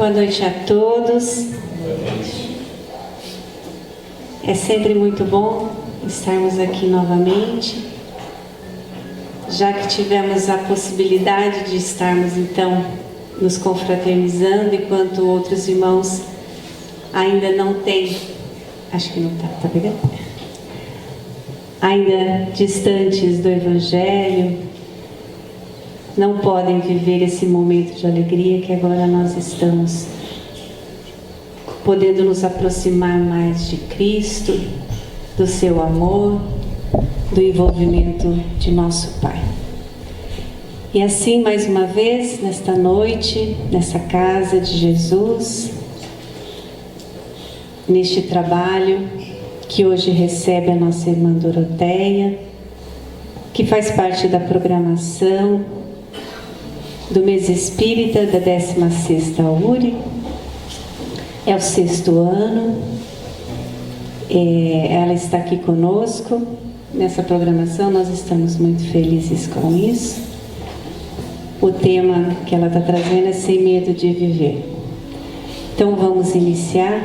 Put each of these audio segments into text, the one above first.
Boa noite a todos. É sempre muito bom estarmos aqui novamente, já que tivemos a possibilidade de estarmos então nos confraternizando, enquanto outros irmãos ainda não têm, acho que não está pegando? Ainda distantes do Evangelho, não podem viver esse momento de alegria que agora nós estamos, podendo nos aproximar mais de Cristo, do seu amor, do envolvimento de nosso Pai. E assim, mais uma vez, nesta noite, nessa casa de Jesus, neste trabalho que hoje recebe a nossa irmã Doroteia, que faz parte da programação do mês espírita da 16ª URI, é o 6º ano, ela está aqui conosco nessa programação, nós estamos muito felizes com isso. O tema que ela está trazendo é Sem Medo de Viver. Então vamos iniciar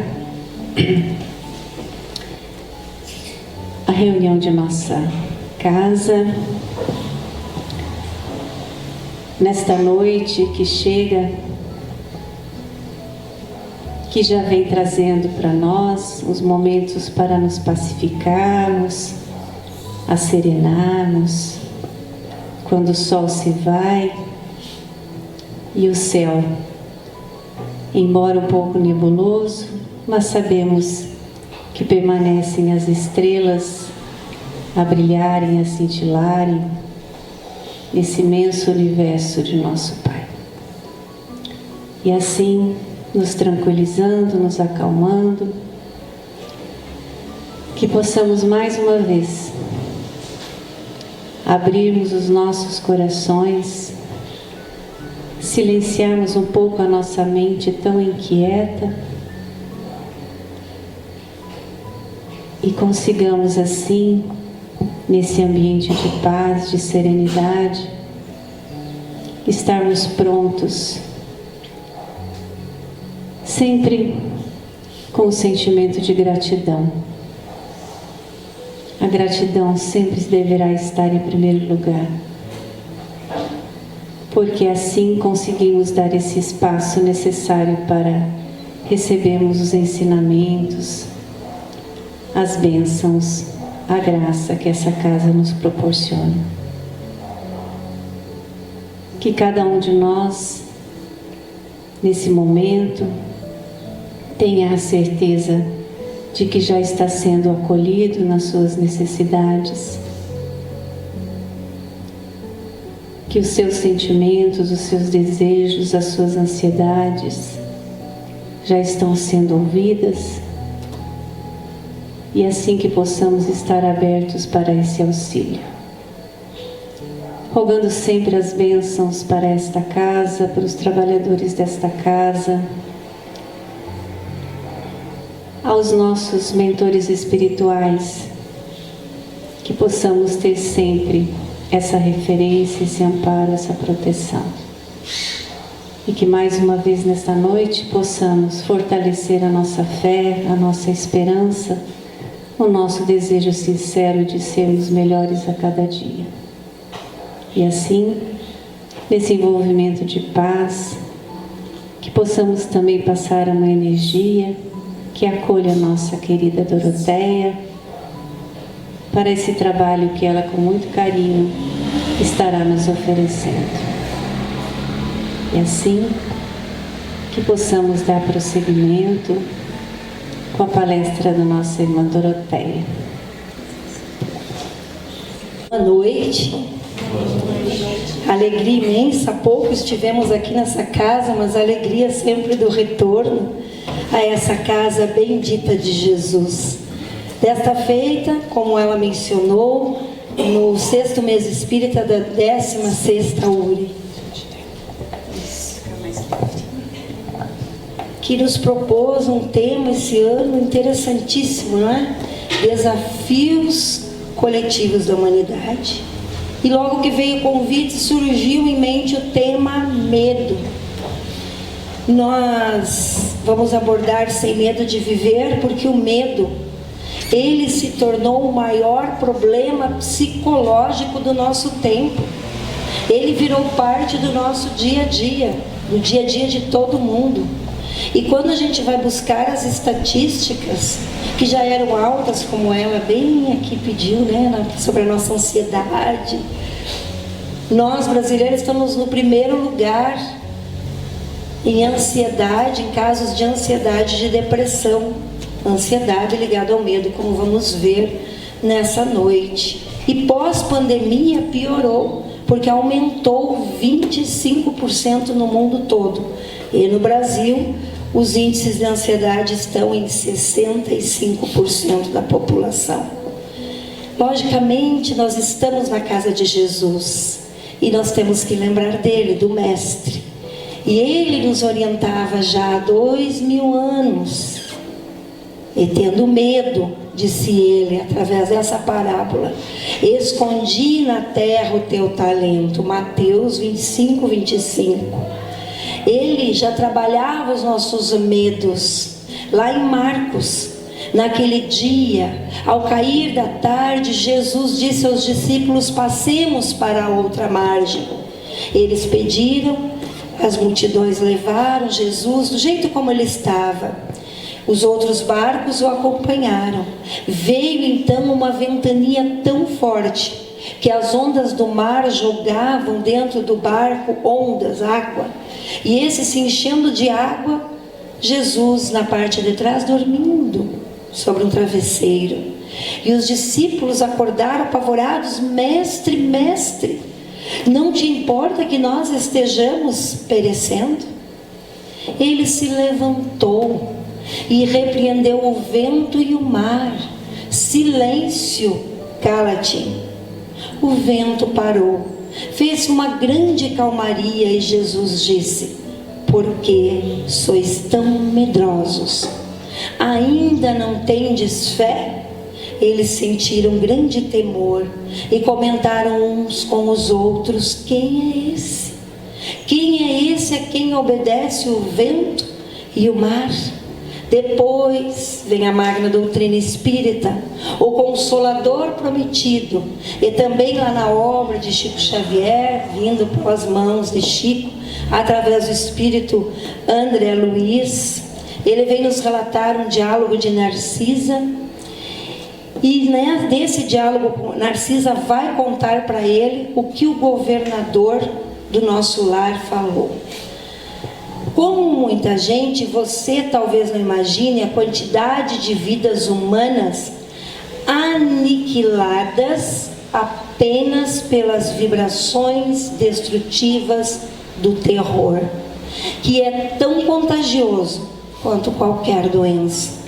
a reunião de nossa casa. Nesta noite que chega, que já vem trazendo para nós os momentos para nos pacificarmos, serenarmos, quando o sol se vai e o céu, embora um pouco nebuloso, mas sabemos que permanecem as estrelas a brilharem, a cintilarem nesse imenso universo de nosso Pai. E assim, nos tranquilizando, nos acalmando, que possamos mais uma vez abrirmos os nossos corações, silenciarmos um pouco a nossa mente tão inquieta e consigamos assim, nesse ambiente de paz, de serenidade, estarmos prontos, sempre com o sentimento de gratidão. A gratidão sempre deverá estar em primeiro lugar, porque assim conseguimos dar esse espaço necessário para recebermos os ensinamentos, as bênçãos, a graça que essa casa nos proporciona. Que cada um de nós, nesse momento, tenha a certeza de que já está sendo acolhido nas suas necessidades, que os seus sentimentos, os seus desejos, as suas ansiedades já estão sendo ouvidas, e assim que possamos estar abertos para esse auxílio. Rogando sempre as bênçãos para esta casa, para os trabalhadores desta casa, aos nossos mentores espirituais, que possamos ter sempre essa referência, esse amparo, essa proteção. E que mais uma vez nesta noite possamos fortalecer a nossa fé, a nossa esperança, o nosso desejo sincero de sermos melhores a cada dia. E assim, nesse envolvimento de paz, que possamos também passar uma energia que acolha a nossa querida Doroteia para esse trabalho que ela com muito carinho estará nos oferecendo. E assim, que possamos dar prosseguimento com a palestra da nossa irmã Doroteia. Boa noite. Alegria imensa. Há pouco estivemos aqui nessa casa, mas a alegria sempre do retorno a essa casa bendita de Jesus. Desta feita, como ela mencionou, no 6º mês espírita da 16ª URI, que nos propôs um tema esse ano interessantíssimo, não é? Desafios coletivos da humanidade. E logo que veio o convite, surgiu em mente o tema medo. nós vamos abordar sem medo de viver, porque o medo, ele se tornou o maior problema psicológico do nosso tempo. Ele virou parte do nosso dia a dia, do dia a dia de todo mundo. E quando a gente vai buscar as estatísticas, que já eram altas, como ela bem aqui pediu, né, sobre a nossa ansiedade, nós brasileiros estamos no primeiro lugar em ansiedade, em casos de ansiedade, de depressão. Ansiedade ligada ao medo, como vamos ver nessa noite. E pós-pandemia piorou, porque aumentou 25% no mundo todo. E no Brasil, os índices de ansiedade estão em 65% da população. Logicamente, nós estamos na casa de Jesus e nós temos que lembrar dele, do Mestre. E ele nos orientava já há 2000 anos. E tendo medo, disse ele, através dessa parábola, escondi na terra o teu talento. Mateus 25, 25. Ele já trabalhava os nossos medos. Lá em Marcos, naquele dia, ao cair da tarde, Jesus disse aos discípulos: passemos para a outra margem. Eles pediram, as multidões levaram Jesus do jeito como ele estava. Os outros barcos o acompanharam. Veio então uma ventania tão forte que as ondas do mar jogavam dentro do barco ondas, água. E esse se enchendo de água, Jesus na parte de trás dormindo sobre um travesseiro. E os discípulos acordaram apavorados: mestre, mestre, não te importa que nós estejamos perecendo? Ele se levantou e repreendeu o vento e o mar: silêncio, cala-te. O vento parou, fez uma grande calmaria e Jesus disse: por que sois tão medrosos? Ainda não tendes fé? Eles sentiram grande temor e comentaram uns com os outros: quem é esse? Quem é esse a quem obedece o vento e o mar? Depois vem a magna doutrina espírita, o Consolador prometido, e também lá na obra de Chico Xavier, vindo pelas mãos de Chico, através do espírito André Luiz, ele vem nos relatar um diálogo de Narcisa, e nesse diálogo Narcisa vai contar para ele o que o governador do nosso lar falou. Como muita gente, você talvez não imagine a quantidade de vidas humanas aniquiladas apenas pelas vibrações destrutivas do terror, que é tão contagioso quanto qualquer doença.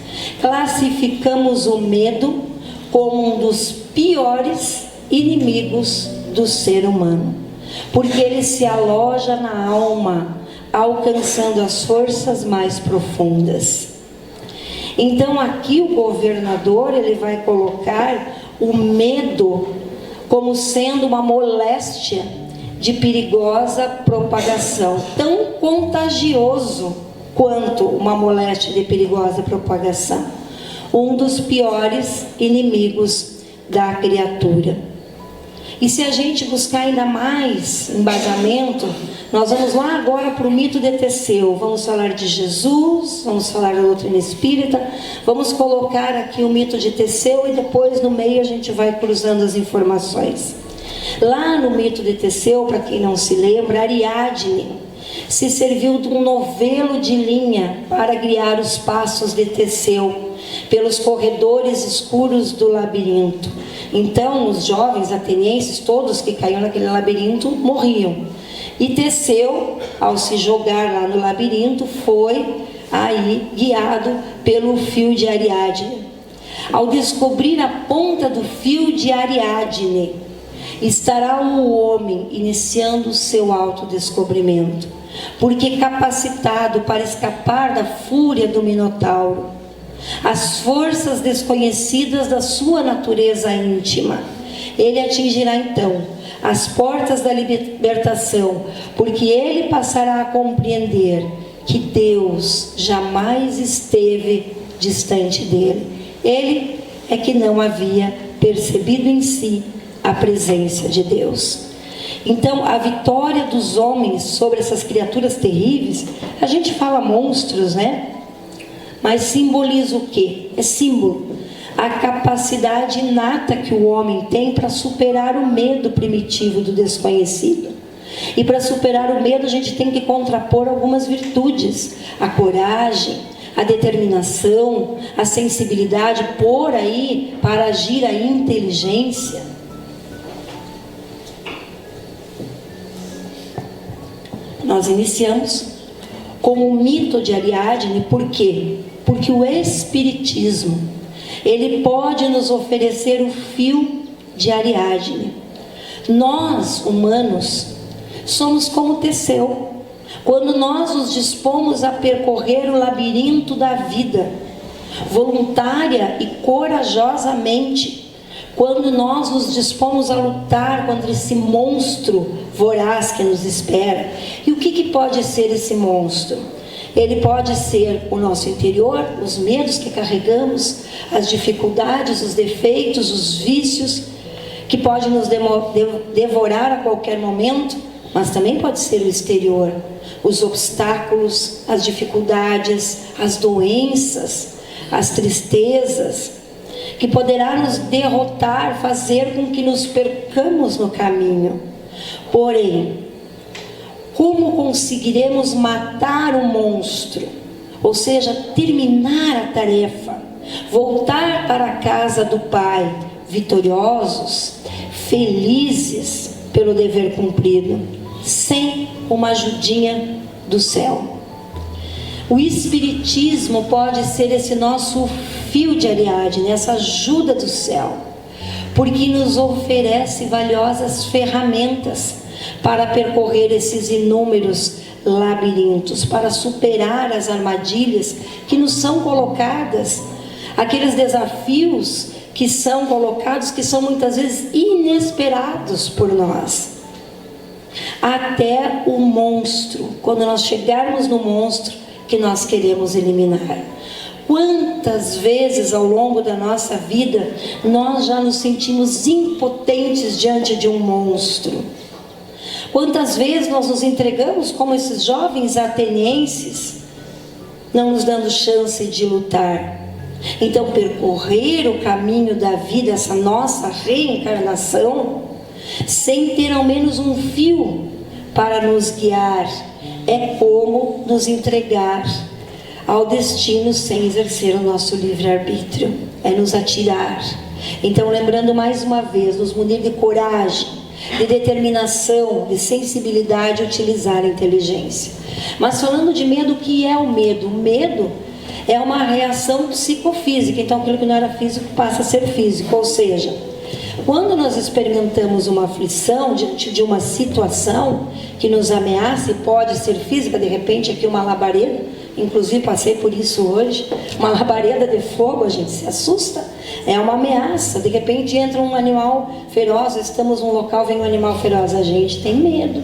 Classificamos o medo como um dos piores inimigos do ser humano, porque ele se aloja na alma, alcançando as forças mais profundas. Então aqui o governador, ele vai colocar o medo como sendo uma moléstia de perigosa propagação, tão contagioso quanto uma moléstia de perigosa propagação, um dos piores inimigos da criatura. E se a gente buscar ainda mais embasamento, nós vamos lá agora para o mito de Teseu. Vamos falar de Jesus, vamos falar da doutrina espírita, vamos colocar aqui o mito de Teseu e depois no meio a gente vai cruzando as informações. Lá no mito de Teseu, para quem não se lembra, Ariadne se serviu de um novelo de linha para guiar os passos de Teseu pelos corredores escuros do labirinto. Então os jovens atenienses, todos que caíam naquele labirinto, morriam. E Teseu, ao se jogar lá no labirinto, foi aí guiado pelo fio de Ariadne. Ao descobrir a ponta do fio de Ariadne, estará o homem iniciando o seu autodescobrimento, porque capacitado para escapar da fúria do Minotauro, as forças desconhecidas da sua natureza íntima, ele atingirá então as portas da libertação, porque ele passará a compreender que Deus jamais esteve distante dele. Ele é que não havia percebido em si a presença de Deus. Então, a vitória dos homens sobre essas criaturas terríveis, a gente fala monstros, né? Mas simboliza o quê? É símbolo. A capacidade inata que o homem tem para superar o medo primitivo do desconhecido. E para superar o medo, a gente tem que contrapor algumas virtudes: a coragem, a determinação, a sensibilidade, por aí, para agir, a inteligência. Nós iniciamos com o mito de Ariadne. Por quê? Porque o Espiritismo, ele pode nos oferecer o fio de Ariadne. Nós, humanos, somos como Teseu. Quando nós nos dispomos a percorrer o labirinto da vida, voluntária e corajosamente, quando nós nos dispomos a lutar contra esse monstro voraz que nos espera. E o que pode ser esse monstro? Ele pode ser o nosso interior, os medos que carregamos, as dificuldades, os defeitos, os vícios, que pode nos devorar a qualquer momento, mas também pode ser o exterior, os obstáculos, as dificuldades, as doenças, as tristezas, que poderá nos derrotar, fazer com que nos percamos no caminho. Porém, como conseguiremos matar o monstro? Ou seja, terminar a tarefa, voltar para a casa do Pai, vitoriosos, felizes pelo dever cumprido, sem uma ajudinha do céu? O Espiritismo pode ser esse nosso fio de Ariadne, essa ajuda do céu, porque nos oferece valiosas ferramentas para percorrer esses inúmeros labirintos, para superar as armadilhas que nos são colocadas, aqueles desafios que são colocados, que são muitas vezes inesperados por nós. Até o monstro, quando nós chegarmos no monstro que nós queremos eliminar. Quantas vezes ao longo da nossa vida nós já nos sentimos impotentes diante de um monstro? Quantas vezes nós nos entregamos como esses jovens atenienses, não nos dando chance de lutar? Então, percorrer o caminho da vida, essa nossa reencarnação, sem ter ao menos um fio para nos guiar, é como nos entregar ao destino sem exercer o nosso livre-arbítrio, é nos atirar. Então, lembrando mais uma vez, nos munir de coragem, de determinação, de sensibilidade, utilizar a inteligência. Mas falando de medo, o que é o medo? O medo é uma reação psicofísica. Então, aquilo que não era físico passa a ser físico. Ou seja, quando nós experimentamos uma aflição diante de uma situação que nos ameaça, e pode ser física, de repente aqui uma labareda, inclusive passei por isso hoje, uma labareda de fogo, a gente se assusta, é uma ameaça. De repente entra um animal feroz, estamos num local, vem um animal feroz, a gente tem medo.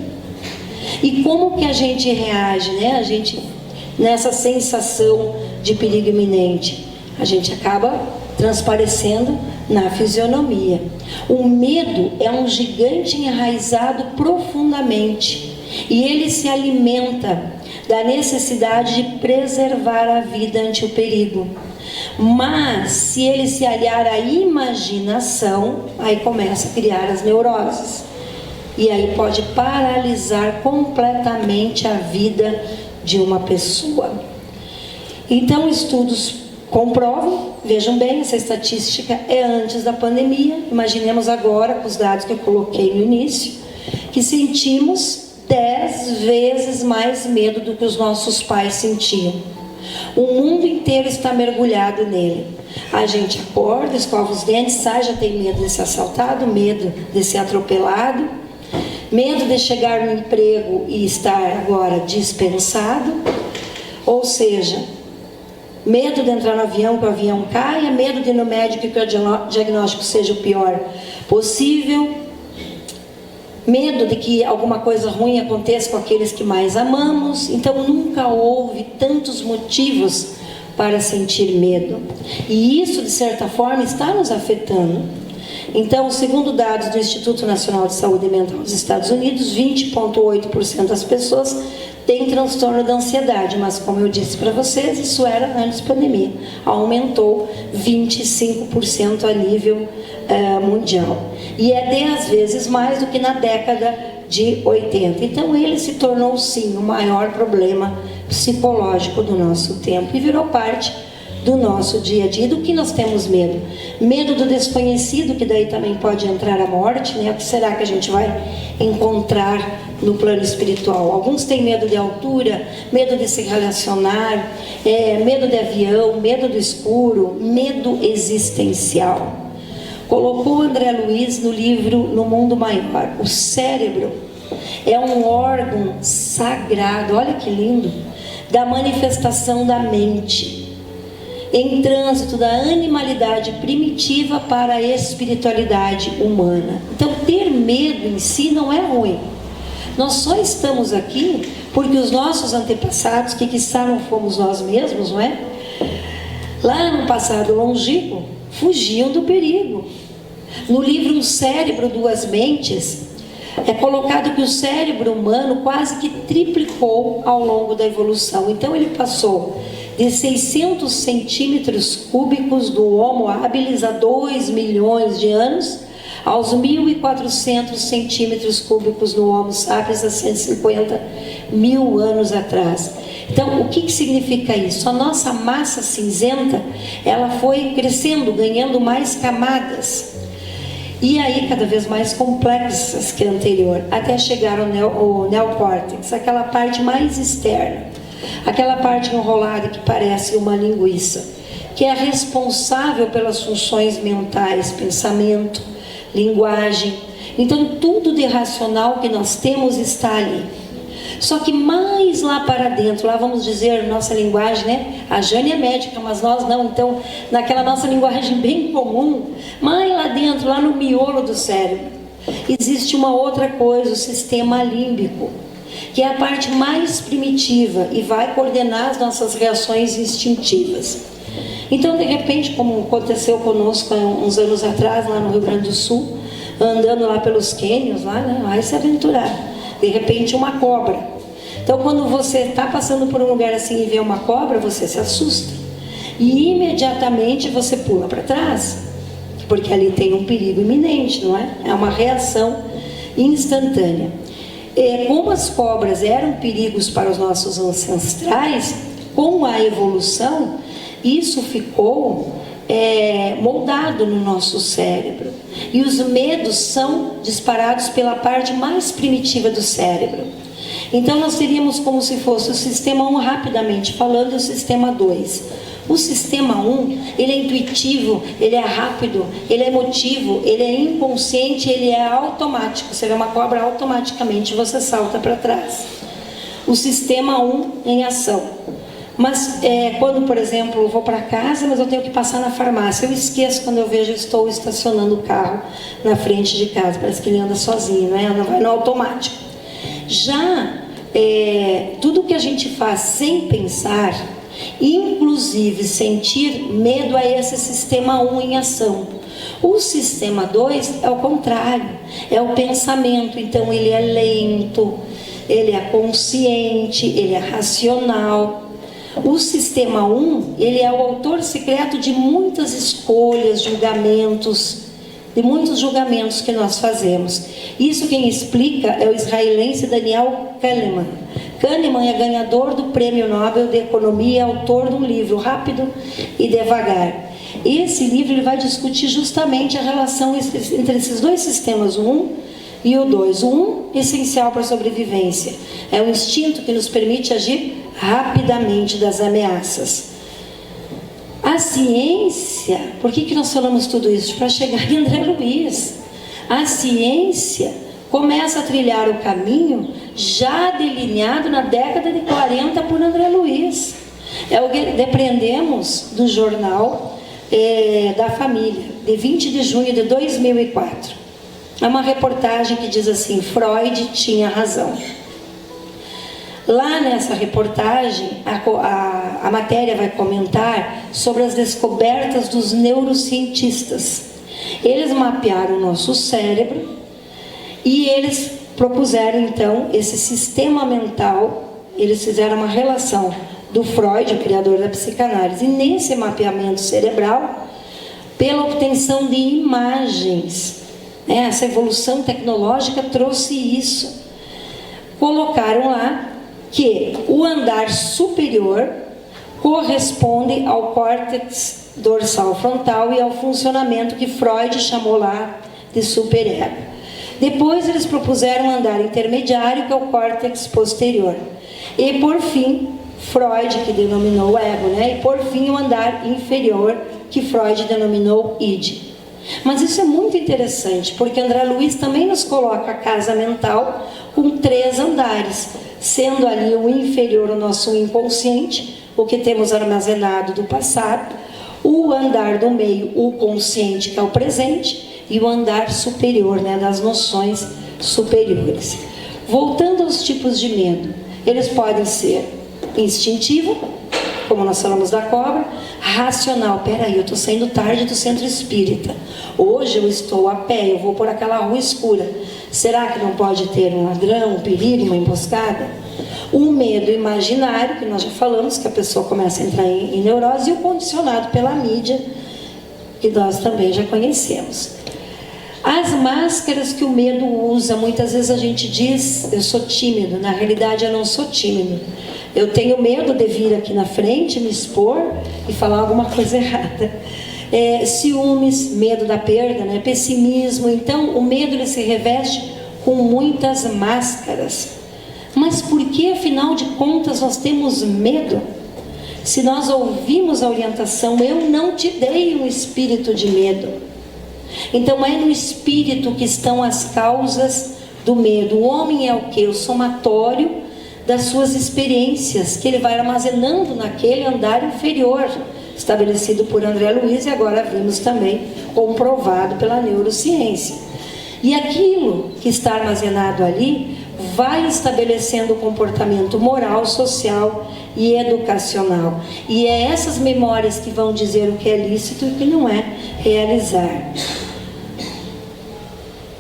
E como que a gente reage, né? A gente, nessa sensação de perigo iminente, a gente acaba transparecendo na fisionomia. O medo é um gigante enraizado profundamente, e ele se alimenta da necessidade de preservar a vida ante o perigo. Mas se ele se aliar à imaginação, aí começa a criar as neuroses, e aí pode paralisar completamente a vida de uma pessoa. Então, estudos comprovam, vejam bem, essa estatística é antes da pandemia. Imaginemos agora, com os dados que eu coloquei no início, que sentimos 10 vezes mais medo do que os nossos pais sentiam. O mundo inteiro está mergulhado nele. A gente acorda, escova os dentes, sai, já tem medo de ser assaltado, medo de ser atropelado, medo de chegar no emprego e estar agora dispensado. Ou seja, medo de entrar no avião, que o avião caia, medo de ir no médico e que o diagnóstico seja o pior possível, medo de que alguma coisa ruim aconteça com aqueles que mais amamos. Então nunca houve tantos motivos para sentir medo, e isso de certa forma está nos afetando. Então, segundo dados do Instituto Nacional de Saúde Mental dos Estados Unidos, 20,8% das pessoas têm transtorno da ansiedade, mas como eu disse para vocês, isso era antes da pandemia, aumentou 25% a nível mundial, e é 10 vezes mais do que na década de 80. Então ele se tornou sim o maior problema psicológico do nosso tempo e virou parte do nosso dia a dia. Do que nós temos medo? Medo do desconhecido, que daí também pode entrar a morte, né? O que será que a gente vai encontrar no plano espiritual? Alguns têm medo de altura, medo de se relacionar, medo de avião, medo do escuro, medo existencial. Colocou André Luiz no livro No Mundo Maior: o cérebro é um órgão sagrado, olha que lindo, da manifestação da mente, em trânsito da animalidade primitiva para a espiritualidade humana. Então ter medo em si não é ruim. Nós só estamos aqui porque os nossos antepassados, que quiçá não fomos nós mesmos, não é? Lá no passado longínquo, fugiam do perigo. No livro Um Cérebro, Duas Mentes, é colocado que o cérebro humano quase que triplicou ao longo da evolução. Então ele passou de 600 centímetros cúbicos do Homo habilis há 2 milhões de anos, aos 1.400 centímetros cúbicos no Homo sapiens há 150 mil anos atrás. Então, o que significa isso? A nossa massa cinzenta, ela foi crescendo, ganhando mais camadas, e aí cada vez mais complexas que a anterior, até chegar ao neocórtex, aquela parte mais externa, aquela parte enrolada que parece uma linguiça, que é responsável pelas funções mentais, pensamento, linguagem. Então tudo de racional que nós temos está ali. Só que mais lá para dentro, lá vamos dizer nossa linguagem, né? A Jane é médica, mas nós não. Então, naquela nossa linguagem bem comum, mais lá dentro, lá no miolo do cérebro, existe uma outra coisa, o sistema límbico, que é a parte mais primitiva e vai coordenar as nossas reações instintivas. Então, de repente, como aconteceu conosco há uns anos atrás, lá no Rio Grande do Sul, andando lá pelos cânions, lá, né? Vai se aventurar. De repente uma cobra. Então quando você está passando por um lugar assim e vê uma cobra, você se assusta e imediatamente você pula para trás, porque ali tem um perigo iminente, não é? É uma reação instantânea. Como as cobras eram perigos para os nossos ancestrais, com a evolução isso ficou moldado no nosso cérebro, e os medos são disparados pela parte mais primitiva do cérebro. Então nós teríamos como se fosse o sistema 1, rapidamente falando, e o sistema 2. O sistema 1, ele é intuitivo, ele é rápido, ele é emotivo, ele é inconsciente, ele é automático. Você vê uma cobra, automaticamente você salta para trás. O sistema 1 em ação. Mas quando, por exemplo, eu vou para casa, mas eu tenho que passar na farmácia, eu esqueço quando eu vejo, eu estou estacionando o carro na frente de casa, parece que ele anda sozinho, né? Não vai no automático. Já tudo que a gente faz sem pensar, inclusive sentir medo, é esse sistema 1 em ação. O sistema 2 é o contrário, é o pensamento. Então ele é lento, ele é consciente, ele é racional. O sistema 1, ele é o autor secreto de muitas escolhas, julgamentos, de muitos julgamentos que nós fazemos. Isso quem explica é o israelense Daniel Kahneman. Kahneman é ganhador do Prêmio Nobel de Economia e autor de um livro, Rápido e Devagar. Esse livro ele vai discutir justamente a relação entre esses dois sistemas, o 1 e o 2. O 1, essencial para a sobrevivência, é o instinto que nos permite agir rapidamente das ameaças. A ciência, por que nós falamos tudo isso? Para chegar em André Luiz. A ciência começa a trilhar o caminho já delineado na década de 40 por André Luiz. É o que depreendemos do jornal da Família, de 20 de junho de 2004. É uma reportagem que diz assim: Freud tinha razão. Lá nessa reportagem, a matéria vai comentar sobre as descobertas dos neurocientistas. Eles mapearam o nosso cérebro e eles propuseram então esse sistema mental. Eles fizeram uma relação do Freud, o criador da psicanálise, e nesse mapeamento cerebral, pela obtenção de imagens. Essa evolução tecnológica trouxe isso. Colocaram lá que o andar superior corresponde ao córtex dorsal frontal e ao funcionamento que Freud chamou lá de superego. Depois eles propuseram um andar intermediário, que é o córtex posterior. E por fim, Freud, que denominou o ego, E por fim o andar inferior, que Freud denominou id. Mas isso é muito interessante, porque André Luiz também nos coloca a casa mental com 3 andares, sendo ali o inferior o nosso inconsciente, o que temos armazenado do passado, o andar do meio, o consciente, que é o presente, e o andar superior, das noções superiores. Voltando aos tipos de medo, eles podem ser instintivo, como nós falamos da cobra, racional. Peraí, eu estou saindo tarde do centro espírita, hoje eu estou a pé, eu vou por aquela rua escura, será que não pode ter um ladrão, um perigo, uma emboscada? O medo imaginário, que nós já falamos, que a pessoa começa a entrar em neurose, e o condicionado pela mídia, que nós também já conhecemos. As máscaras que o medo usa, muitas vezes a gente diz: eu sou tímido. Na realidade eu não sou tímido, eu tenho medo de vir aqui na frente, me expor e falar alguma coisa errada. Ciúmes, medo da perda, pessimismo. Então o medo, ele se reveste com muitas máscaras. Mas por que, afinal de contas, nós temos medo? Se nós ouvimos a orientação: eu não te dei um espírito de medo. Então é no espírito que estão as causas do medo. O homem é o quê? O somatório das suas experiências, que ele vai armazenando naquele andar inferior, estabelecido por André Luiz, e agora vimos também comprovado pela neurociência. E aquilo que está armazenado ali vai estabelecendo o comportamento moral, social e educacional. E é essas memórias que vão dizer o que é lícito e o que não é realizar.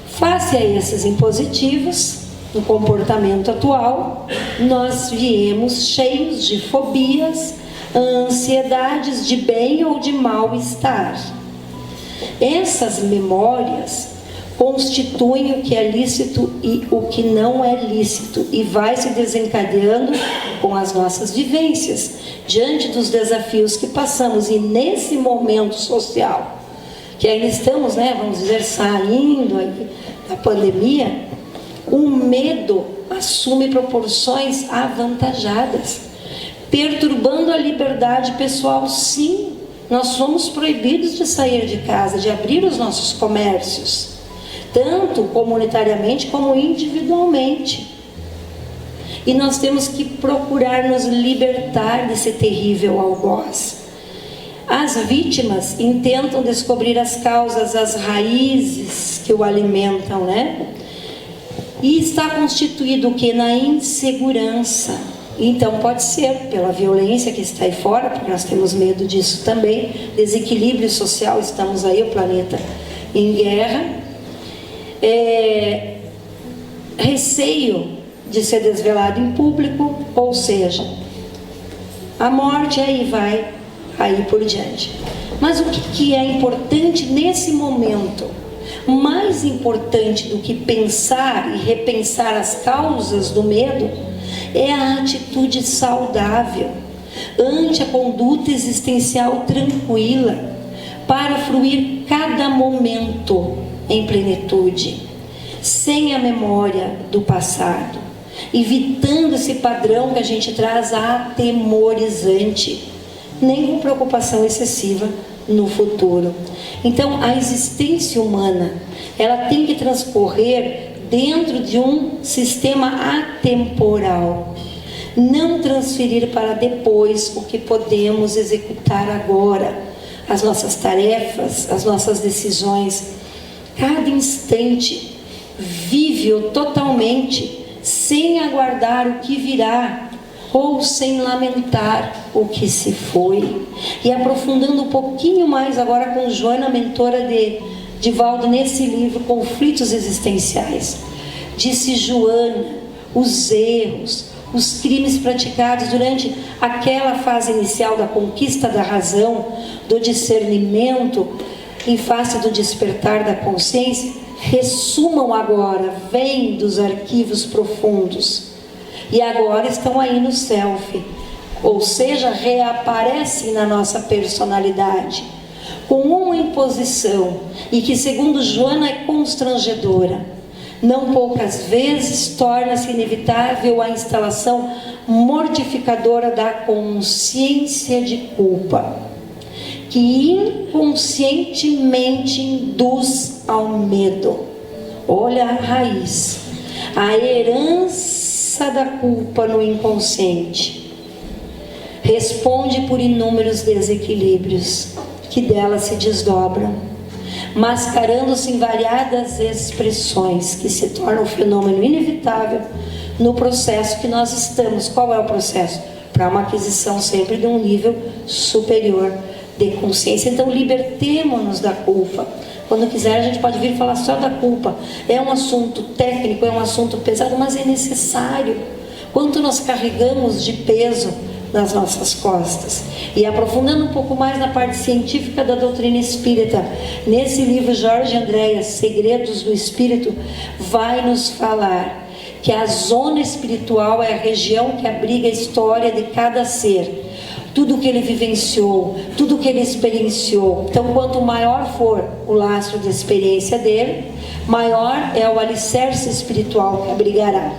Face a esses impositivos, no comportamento atual, nós viemos cheios de fobias, ansiedades de bem ou de mal-estar. Essas memórias constituem o que é lícito e o que não é lícito, e vai se desencadeando com as nossas vivências, diante dos desafios que passamos. E nesse momento social, que ainda estamos, vamos dizer, saindo aí da pandemia, o medo assume proporções avantajadas, perturbando a liberdade pessoal. Sim, nós somos proibidos de sair de casa, de abrir os nossos comércios, tanto comunitariamente como individualmente. E nós temos que procurar nos libertar desse terrível algoz. As vítimas intentam descobrir as causas, as raízes que o alimentam, E está constituído o que? Na insegurança. Então pode ser pela violência que está aí fora, porque nós temos medo disso também, desequilíbrio social, estamos aí, o planeta em guerra, receio de ser desvelado em público, ou seja, a morte, aí por diante. Mas o que é importante nesse momento? Mais importante do que pensar e repensar as causas do medo é a atitude saudável ante a conduta existencial tranquila, para fruir cada momento em plenitude, sem a memória do passado, evitando esse padrão que a gente traz atemorizante, nem com preocupação excessiva no futuro. Então a existência humana, ela tem que transcorrer dentro de um sistema atemporal, não transferir para depois o que podemos executar agora, as nossas tarefas, as nossas decisões cada instante, vive-o totalmente, sem aguardar o que virá, ou sem lamentar o que se foi. E aprofundando um pouquinho mais agora com Joana, mentora de Divaldo, nesse livro, Conflitos Existenciais. Disse Joana, os erros, os crimes praticados durante aquela fase inicial da conquista da razão, do discernimento, em face do despertar da consciência, ressumam agora, vêm dos arquivos profundos e agora estão aí no self, ou seja, reaparecem na nossa personalidade com uma imposição, e que segundo Joana é constrangedora. Não poucas vezes torna-se inevitável a instalação mortificadora da consciência de culpa, que inconscientemente induz ao medo. Olha a raiz, a herança da culpa no inconsciente. Responde por inúmeros desequilíbrios que dela se desdobram, mascarando-se em variadas expressões que se tornam um fenômeno inevitável no processo que nós estamos. Qual é o processo? Para uma aquisição sempre de um nível superior de consciência. Então libertemo-nos da culpa. Quando quiser a gente pode vir falar só da culpa. É um assunto técnico, é um assunto pesado, mas é necessário. Quanto nós carregamos de peso nas nossas costas. E aprofundando um pouco mais na parte científica da doutrina espírita, nesse livro Jorge Andréas, Segredos do Espírito, vai nos falar que a zona espiritual é a região que abriga a história de cada ser, tudo que ele vivenciou, tudo que ele experienciou. Então, quanto maior for o lastro de experiência dele, maior é o alicerce espiritual que abrigará.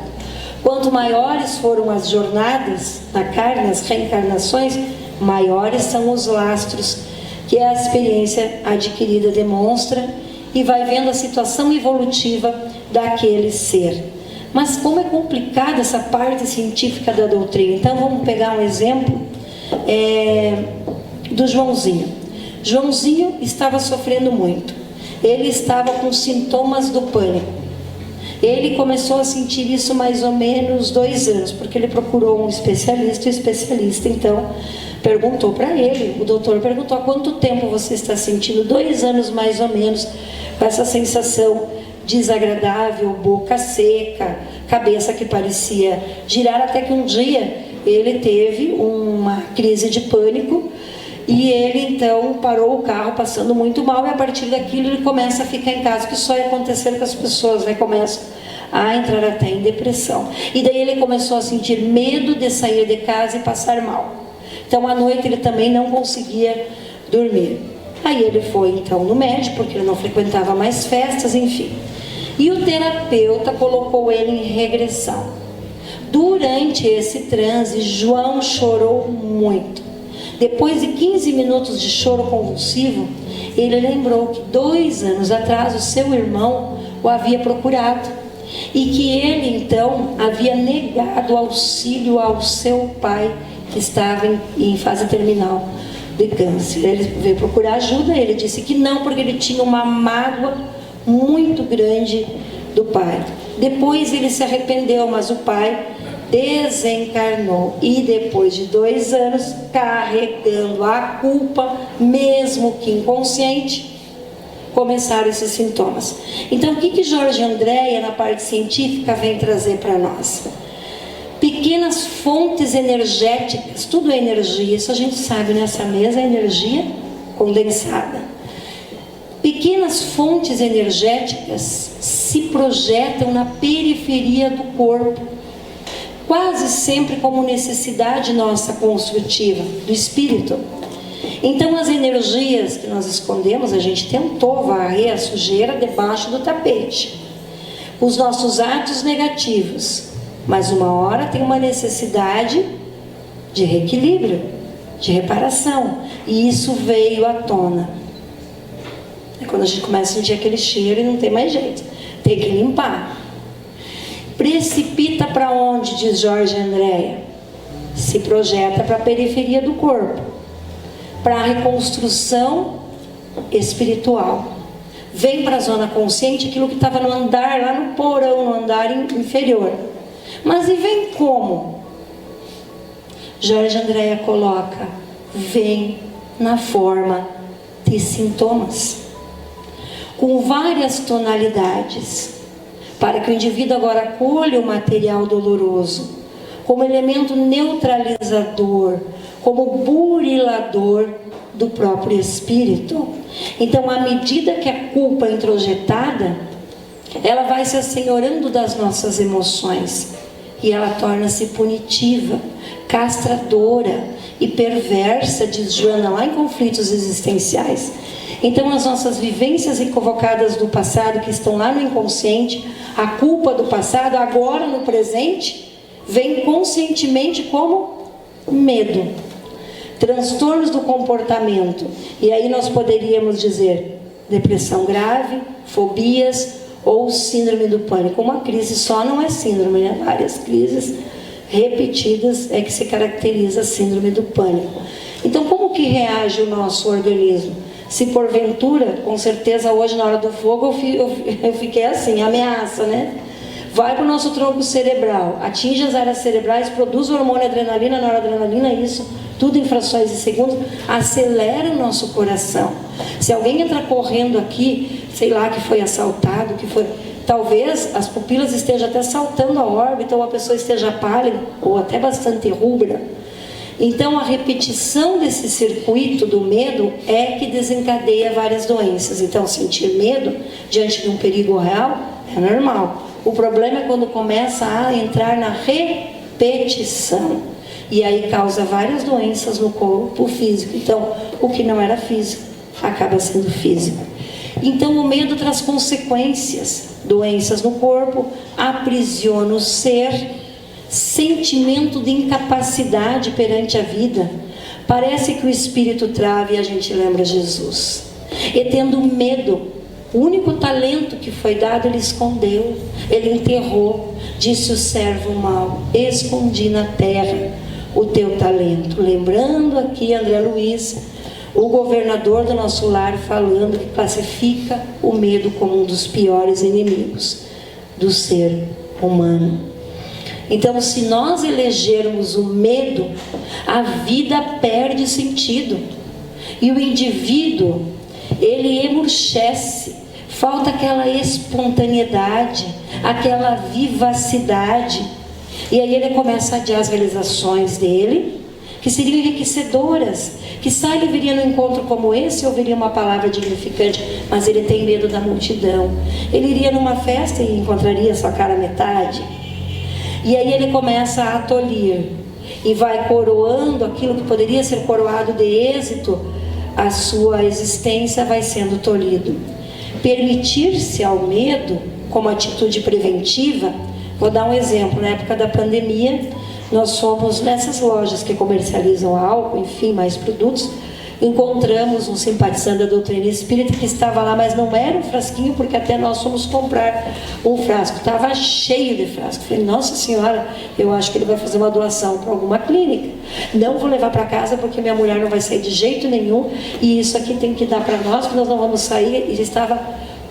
Quanto maiores foram as jornadas na carne, as reencarnações, maiores são os lastros que a experiência adquirida demonstra, e vai vendo a situação evolutiva daquele ser. Mas como é complicada essa parte científica da doutrina. Então vamos pegar um exemplo do Joãozinho. Joãozinho estava sofrendo muito. Ele estava com sintomas do pânico. Ele começou a sentir isso mais ou menos 2 anos, porque ele procurou um especialista, e o especialista então perguntou para ele, o doutor perguntou: há quanto tempo você está sentindo? 2 anos mais ou menos, com essa sensação desagradável, boca seca, cabeça que parecia girar, até que um dia ele teve uma crise de pânico, e ele então parou o carro passando muito mal, e a partir daquilo ele começa a ficar em casa, que só ia acontecer com as pessoas, né? Começam a entrar até em depressão. E daí ele começou a sentir medo de sair de casa e passar mal. Então à noite ele também não conseguia dormir. Aí ele foi então no médico, porque ele não frequentava mais festas, enfim. E o terapeuta colocou ele em regressão. Durante esse transe, João chorou muito. Depois de 15 minutos de choro convulsivo, ele lembrou que 2 anos atrás o seu irmão o havia procurado, e que ele então havia negado auxílio ao seu pai, que estava em fase terminal de câncer. Ele veio procurar ajuda, ele disse que não, porque ele tinha uma mágoa muito grande do pai. Depois ele se arrependeu, mas o pai desencarnou, e depois de 2 anos, carregando a culpa, mesmo que inconsciente, começaram esses sintomas. Então o que Jorge Andréas, na parte científica, vem trazer para nós? Pequenas fontes energéticas, tudo é energia, isso a gente sabe, nessa mesa é energia condensada. Pequenas fontes energéticas se projetam na periferia do corpo, quase sempre como necessidade nossa construtiva, do espírito. Então as energias que nós escondemos, a gente tentou varrer a sujeira debaixo do tapete, os nossos atos negativos, mas uma hora tem uma necessidade de reequilíbrio, de reparação, e isso veio à tona. É quando a gente começa a sentir aquele cheiro e não tem mais jeito, tem que limpar. Precipita para onde, diz Jorge Andréas? Se projeta para a periferia do corpo, para a reconstrução espiritual. vem para a zona consciente aquilo que estava no andar, lá no porão, no andar inferior. Mas e vem como? Jorge Andréa coloca, vem na forma de sintomas, com várias tonalidades, para que o indivíduo agora acolha o material doloroso como elemento neutralizador, como burilador do próprio espírito. Então, à medida que a culpa é introjetada, ela vai se assenhorando das nossas emoções e ela torna-se punitiva, castradora e perversa, diz Joana lá em Conflitos Existenciais. Então, as nossas vivências equivocadas do passado, que estão lá no inconsciente, a culpa do passado, agora no presente, vem conscientemente como medo, transtornos do comportamento. E aí nós poderíamos dizer depressão grave, fobias ou síndrome do pânico. Uma crise só não é síndrome, né? Várias crises repetidas é que se caracteriza a síndrome do pânico. Então, como que reage o nosso organismo? Se porventura, com certeza hoje na hora do fogo eu fiquei assim, ameaça, né? Vai para o nosso tronco cerebral, atinge as áreas cerebrais, produz o hormônio adrenalina, noradrenalina, isso tudo em frações de segundos, acelera o nosso coração. Se alguém entrar correndo aqui, sei lá, que foi assaltado, que foi, talvez as pupilas estejam até saltando a órbita, ou a pessoa esteja pálida, ou até bastante rubra. Então, a repetição desse circuito do medo é que desencadeia várias doenças. Então, sentir medo diante de um perigo real é normal. O problema é quando começa a entrar na repetição. E aí causa várias doenças no corpo físico. Então, o que não era físico acaba sendo físico. Então, o medo traz consequências. Doenças no corpo, aprisiona o ser, sentimento de incapacidade perante a vida. Parece que o espírito trava e a gente lembra Jesus. E tendo medo, o único talento que foi dado, ele escondeu, ele enterrou. Disse o servo mau, escondi na terra o teu talento. Lembrando aqui André Luiz, o governador do nosso lar, falando que classifica o medo como um dos piores inimigos do ser humano. Então, se nós elegermos o medo, a vida perde sentido. E o indivíduo, ele emurchece, falta aquela espontaneidade, aquela vivacidade. E aí ele começa a adiar as realizações dele, que seriam enriquecedoras. Quizá ele viria num encontro como esse e ouviria uma palavra dignificante, mas ele tem medo da multidão. Ele iria numa festa e encontraria sua cara metade. E aí ele começa a tolir e vai coroando aquilo que poderia ser coroado de êxito, a sua existência vai sendo tolhido. Permitir-se ao medo como atitude preventiva, vou dar um exemplo. Na época da pandemia, nós fomos nessas lojas que comercializam álcool, enfim, mais produtos, encontramos um simpatizante da doutrina espírita que estava lá, mas não era um frasquinho, porque até nós fomos comprar um frasco, estava cheio de frasco. Falei, nossa senhora, eu acho que ele vai fazer uma doação para alguma clínica, não vou levar para casa porque minha mulher não vai sair de jeito nenhum, e isso aqui tem que dar para nós, porque nós não vamos sair. E estava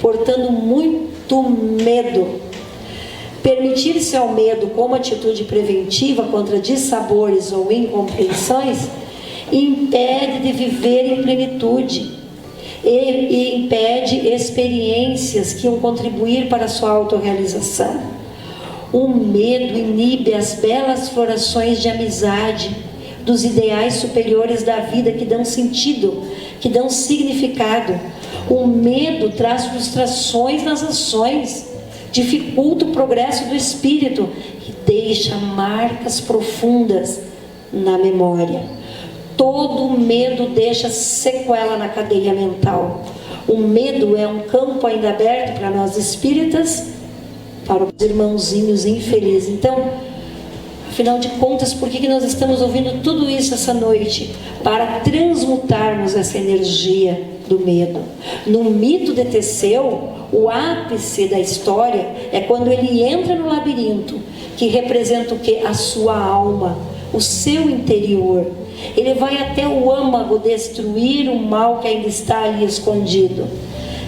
portando muito medo. Permitir-se ao medo como atitude preventiva contra dissabores ou incompreensões impede de viver em plenitude e impede experiências que iam contribuir para a sua autorrealização. O medo inibe as belas florações de amizade, dos ideais superiores da vida que dão sentido, que dão significado. O medo traz frustrações nas ações, dificulta o progresso do espírito e deixa marcas profundas na memória. Todo medo deixa sequela na cadeia mental. O medo é um campo ainda aberto para nós espíritas, para os irmãozinhos infelizes. Então, afinal de contas, por que nós estamos ouvindo tudo isso essa noite? Para transmutarmos essa energia do medo. No mito de Teseu, o ápice da história é quando ele entra no labirinto, que representa o quê? A sua alma, o seu interior. Ele vai até o âmago destruir o mal que ainda está ali escondido.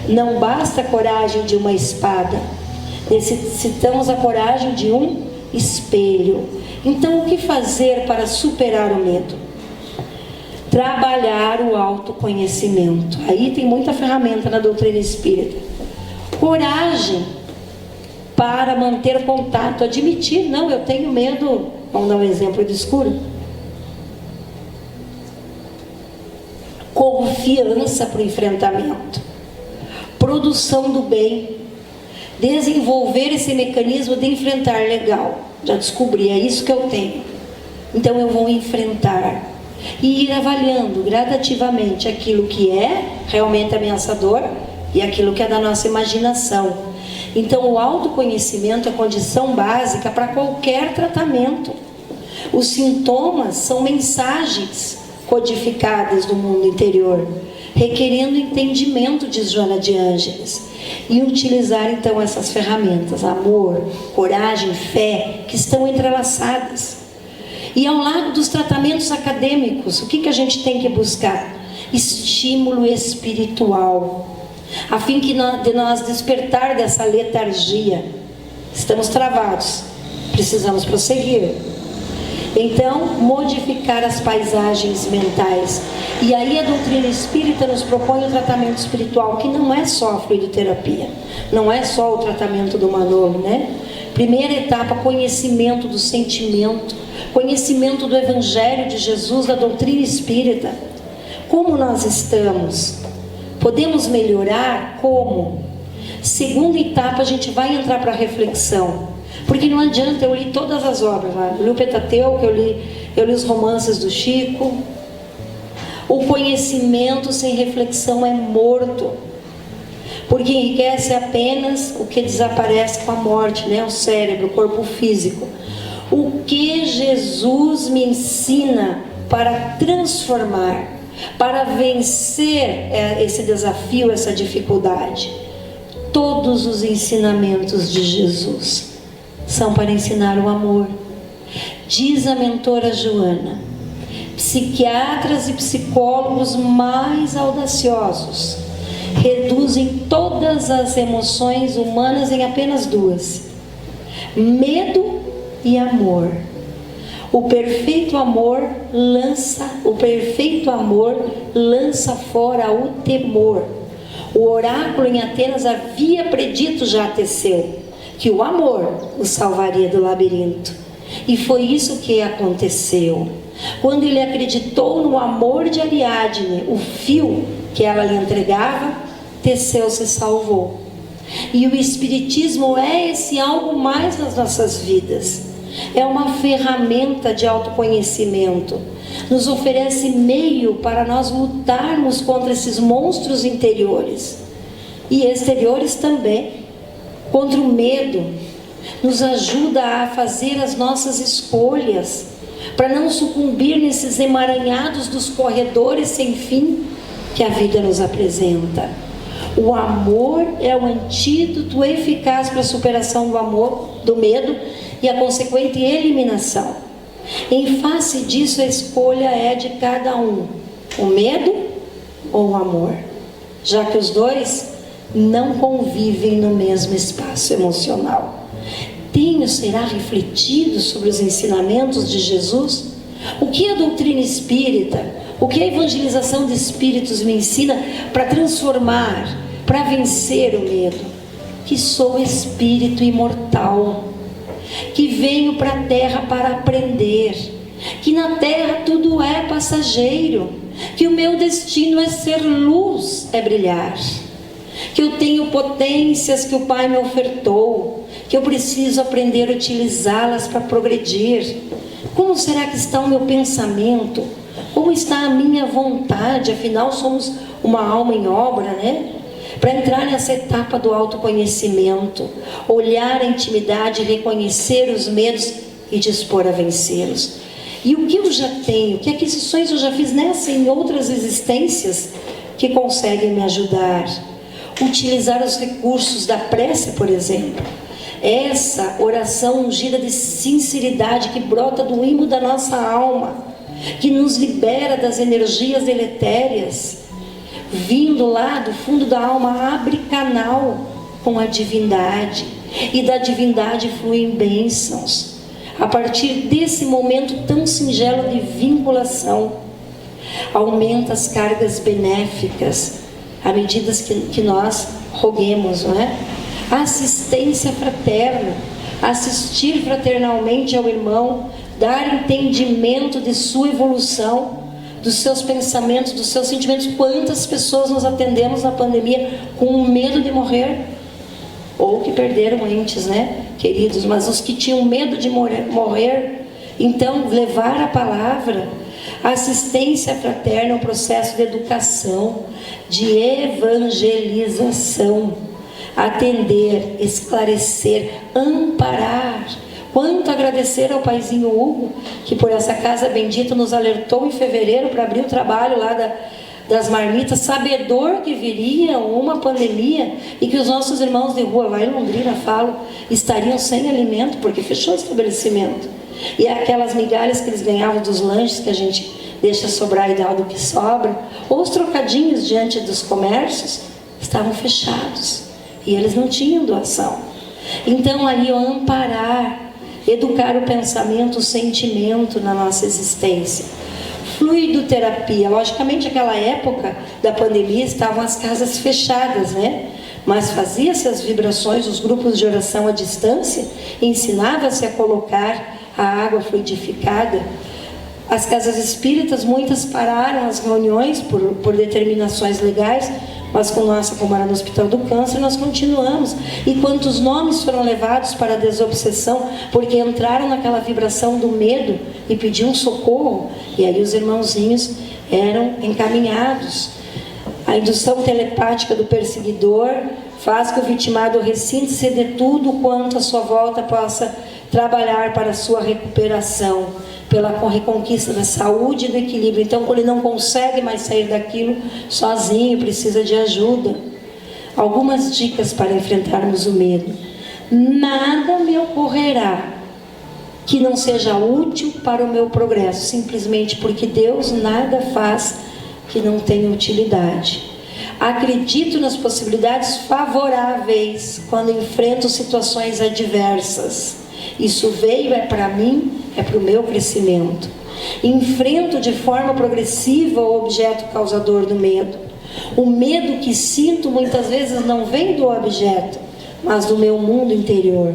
Não basta a coragem de uma espada, necessitamos a coragem de um espelho. Então, o que fazer para superar o medo? Trabalhar o autoconhecimento. Aí tem muita ferramenta na doutrina espírita. Coragem para manter contato, admitir, não, eu tenho medo. Vamos dar um exemplo de escuro. Confiança para o enfrentamento. Produção do bem. Desenvolver esse mecanismo de enfrentar. Legal, já descobri, é isso que eu tenho. Então eu vou enfrentar. E ir avaliando gradativamente aquilo que é realmente ameaçador e aquilo que é da nossa imaginação. Então o autoconhecimento é condição básica para qualquer tratamento. Os sintomas são mensagens codificadas do mundo interior, requerendo entendimento, diz Joana de Ângeles, e utilizar então essas ferramentas, amor, coragem, fé, que estão entrelaçadas. E ao lado dos tratamentos acadêmicos, o que a gente tem que buscar? Estímulo espiritual, a fim de nós despertar dessa letargia. Estamos travados, precisamos prosseguir. Então, modificar as paisagens mentais. E aí a doutrina espírita nos propõe o tratamento espiritual, que não é só a fluidoterapia, não é só o tratamento do Manolo, né? Primeira etapa, conhecimento do sentimento, conhecimento do Evangelho de Jesus, da doutrina espírita. Como nós estamos? Podemos melhorar? Como? Segunda etapa, a gente vai entrar para a reflexão. Porque não adianta, eu li todas as obras lá, eu li o Pentateuco, eu li os romances do Chico. O conhecimento sem reflexão é morto, porque enriquece apenas o que desaparece com a morte, né? O cérebro, o corpo físico. O que Jesus me ensina para transformar, para vencer esse desafio, essa dificuldade? Todos os ensinamentos de Jesus são para ensinar o amor. Diz a mentora Joana: psiquiatras e psicólogos mais audaciosos reduzem todas as emoções humanas em apenas duas: medo e amor. O perfeito amor lança fora o temor. O oráculo em Atenas havia predito já a Teseu que o amor o salvaria do labirinto. E foi isso que aconteceu. Quando ele acreditou no amor de Ariadne, o fio que ela lhe entregava, Teseu se salvou. E o Espiritismo é esse algo mais nas nossas vidas. É uma ferramenta de autoconhecimento. Nos oferece meio para nós lutarmos contra esses monstros interiores e exteriores também. Contra o medo, nos ajuda a fazer as nossas escolhas, para não sucumbir nesses emaranhados dos corredores sem fim que a vida nos apresenta. O amor é o antídoto eficaz para a superação do medo e a consequente eliminação. Em face disso, a escolha é de cada um: o medo ou o amor, já que os dois não convivem no mesmo espaço emocional. Será refletido sobre os ensinamentos de Jesus? O que a doutrina espírita, o que a evangelização de espíritos me ensina para transformar, para vencer o medo? Que sou espírito imortal, que venho para a terra para aprender, que na terra tudo é passageiro, que o meu destino é ser luz, é brilhar, que eu tenho potências que o Pai me ofertou, que eu preciso aprender a utilizá-las para progredir. Como será que está o meu pensamento? Como está a minha vontade? Afinal, somos uma alma em obra, né? Para entrar nessa etapa do autoconhecimento, olhar a intimidade, reconhecer os medos e dispor a vencê-los. E o que eu já tenho, que aquisições eu já fiz nessa e em outras existências que conseguem me ajudar? Utilizar os recursos da prece, por exemplo. Essa oração ungida de sinceridade que brota do ímã da nossa alma, que nos libera das energias deletérias. vindo lá do fundo da alma, abre canal com a divindade, e da divindade fluem bênçãos. A partir desse momento tão singelo de vinculação, aumenta as cargas benéficas à medida que nós roguemos, não é? Assistência fraterna, assistir fraternalmente ao irmão, dar entendimento de sua evolução, dos seus pensamentos, dos seus sentimentos. Quantas pessoas nós atendemos na pandemia com medo de morrer, ou que perderam entes, né, queridos, mas os que tinham medo de morrer, então levar a palavra, assistência fraterna, um processo de educação, de evangelização, atender, esclarecer, amparar. Quanto agradecer ao paizinho Hugo, que por essa casa bendita nos alertou em fevereiro para abrir o trabalho lá das marmitas, sabedor que viria uma pandemia e que os nossos irmãos de rua lá em Londrina, estariam sem alimento, porque fechou o estabelecimento. E aquelas migalhas que eles ganhavam dos lanches que a gente deixa sobrar e dá do que sobra, ou os trocadinhos diante dos comércios, estavam fechados. E eles não tinham doação. Então aí amparar, educar o pensamento, o sentimento na nossa existência. Fluidoterapia. Logicamente, naquela época da pandemia estavam as casas fechadas, né? Mas fazia-se as vibrações, os grupos de oração à distância, ensinava-se a colocar a água fluidificada. As casas espíritas, muitas pararam as reuniões por determinações legais, mas como era no Hospital do Câncer, nós continuamos. E quantos nomes foram levados para a desobsessão, porque entraram naquela vibração do medo e pediam socorro, e aí os irmãozinhos eram encaminhados. A indução telepática do perseguidor faz que o vitimado ressinte-se de tudo quanto à sua volta possa trabalhar para a sua recuperação, pela reconquista da saúde e do equilíbrio. Então, quando ele não consegue mais sair daquilo sozinho, precisa de ajuda. Algumas dicas para enfrentarmos o medo. Nada me ocorrerá que não seja útil para o meu progresso, simplesmente porque Deus nada faz que não tenha utilidade. Acredito nas possibilidades favoráveis quando enfrento situações adversas. Isso veio, é para mim, é para o meu crescimento. Enfrento de forma progressiva o objeto causador do medo. O medo que sinto muitas vezes não vem do objeto, mas do meu mundo interior.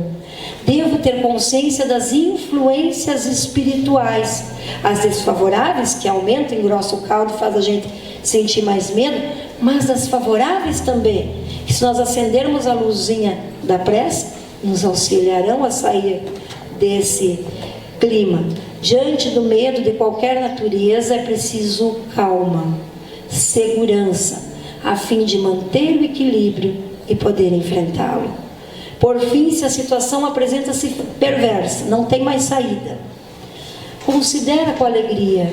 Devo ter consciência das influências espirituais, as desfavoráveis, que aumentam, engrossam o caldo e faz a gente sentir mais medo, mas das favoráveis também, que se nós acendermos a luzinha da prece, nos auxiliarão a sair desse clima. Diante do medo de qualquer natureza é preciso calma, segurança, a fim de manter o equilíbrio e poder enfrentá-lo. Por fim, se a situação apresenta-se perversa, não tem mais saída, considera com alegria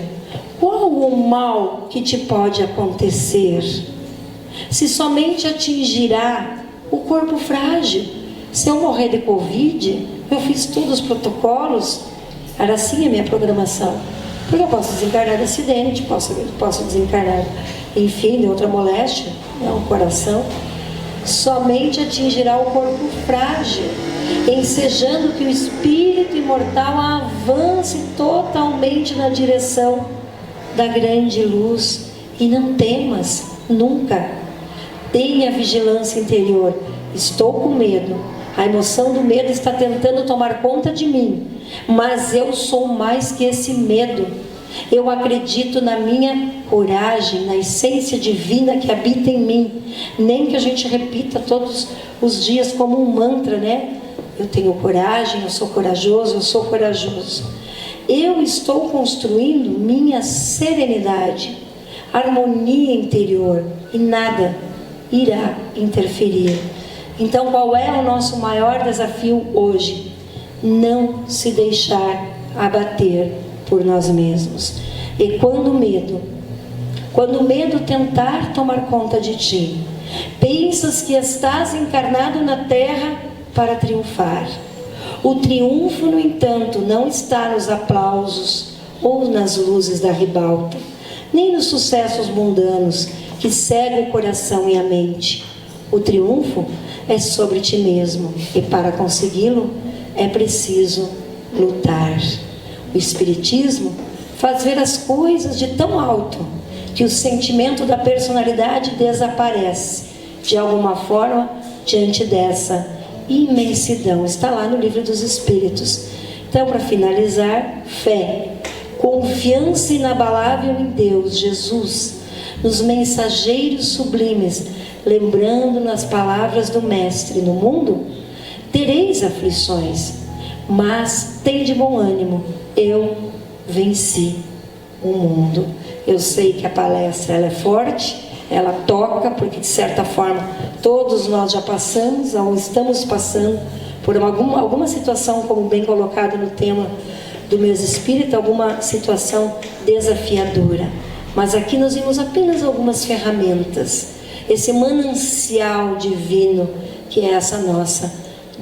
qual o mal que te pode acontecer, se somente atingirá o corpo frágil. Se eu morrer de Covid, eu fiz todos os protocolos, era assim a minha programação. Porque eu posso desencarnar de acidente, posso desencarnar, enfim, de outra moléstia, o coração. Somente atingirá o corpo frágil, ensejando que o espírito imortal avance totalmente na direção da grande luz. E não temas, nunca. Tenha vigilância interior. Estou com medo. A emoção do medo está tentando tomar conta de mim, mas eu sou mais que esse medo. Eu acredito na minha coragem, na essência divina que habita em mim. Nem que a gente repita todos os dias como um mantra, né? Eu tenho coragem, eu sou corajoso, eu sou corajoso. Eu estou construindo minha serenidade, harmonia interior, e nada irá interferir. Então, qual é o nosso maior desafio hoje? Não se deixar abater por nós mesmos. E quando o medo tentar tomar conta de ti, pensas que estás encarnado na terra para triunfar. O triunfo, no entanto, não está nos aplausos ou nas luzes da ribalta, nem nos sucessos mundanos que cega o coração e a mente. O triunfo é sobre ti mesmo, e para consegui-lo é preciso lutar. O Espiritismo faz ver as coisas de tão alto que o sentimento da personalidade desaparece de alguma forma diante dessa imensidão. Está lá no Livro dos Espíritos. Então, para finalizar, fé, confiança inabalável em Deus, Jesus, nos mensageiros sublimes, lembrando nas palavras do Mestre: no mundo tereis aflições, mas tende bom ânimo, eu venci o mundo. Eu sei que a palestra ela é forte, ela toca, porque de certa forma todos nós já passamos ou estamos passando por alguma situação, como bem colocado no tema do mês espírita, alguma situação desafiadora. Mas aqui nós vimos apenas algumas ferramentas, esse manancial divino que é essa nossa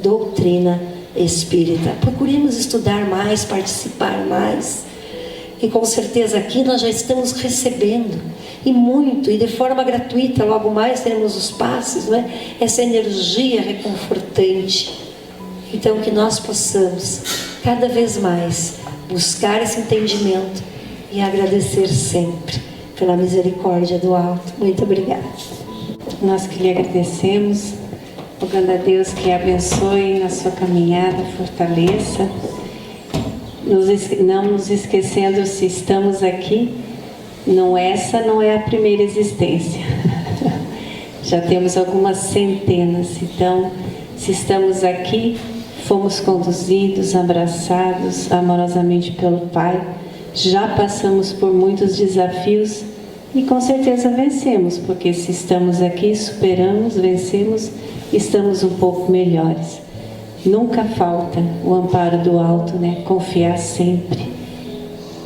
doutrina espírita. Procuremos estudar mais, participar mais, e com certeza aqui nós já estamos recebendo, e muito, e de forma gratuita. Logo mais teremos os passes, não é? Essa energia reconfortante. Então que nós possamos cada vez mais buscar esse entendimento e agradecer sempre pela misericórdia do alto. Muito obrigada. Nós que lhe agradecemos, rogando a Deus que a abençoe na sua caminhada, fortaleça, não nos esquecendo, se estamos aqui, essa não é a primeira existência. Já temos algumas centenas. Então, se estamos aqui, fomos conduzidos, abraçados amorosamente pelo Pai, já passamos por muitos desafios e com certeza vencemos, porque se estamos aqui, superamos, vencemos, estamos um pouco melhores. Nunca falta o amparo do alto, né? Confiar sempre,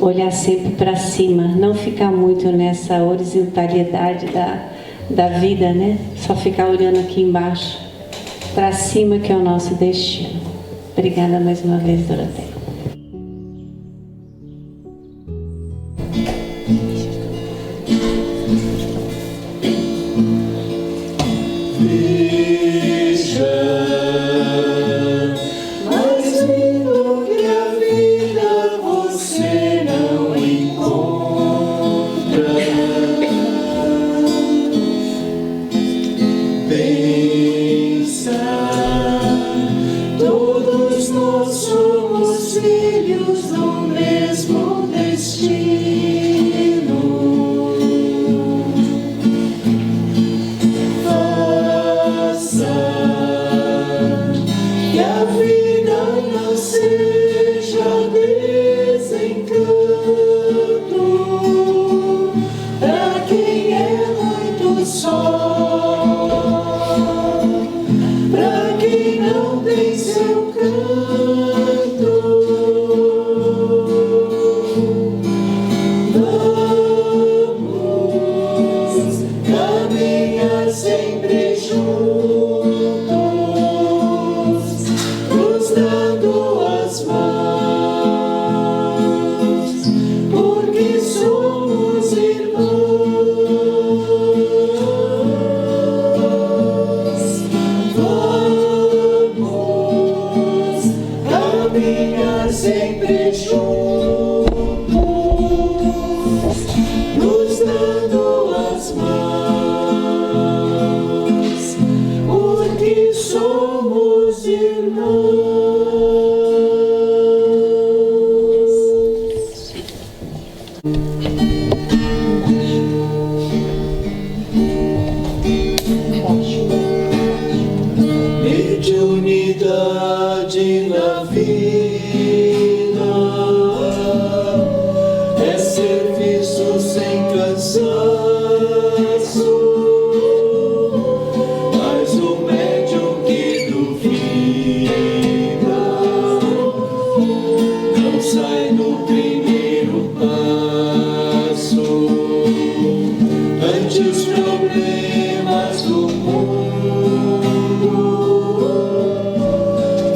olhar sempre para cima, não ficar muito nessa horizontalidade da vida, né? Só ficar olhando aqui embaixo, para cima, que é o nosso destino. Obrigada mais uma vez, Doroteia.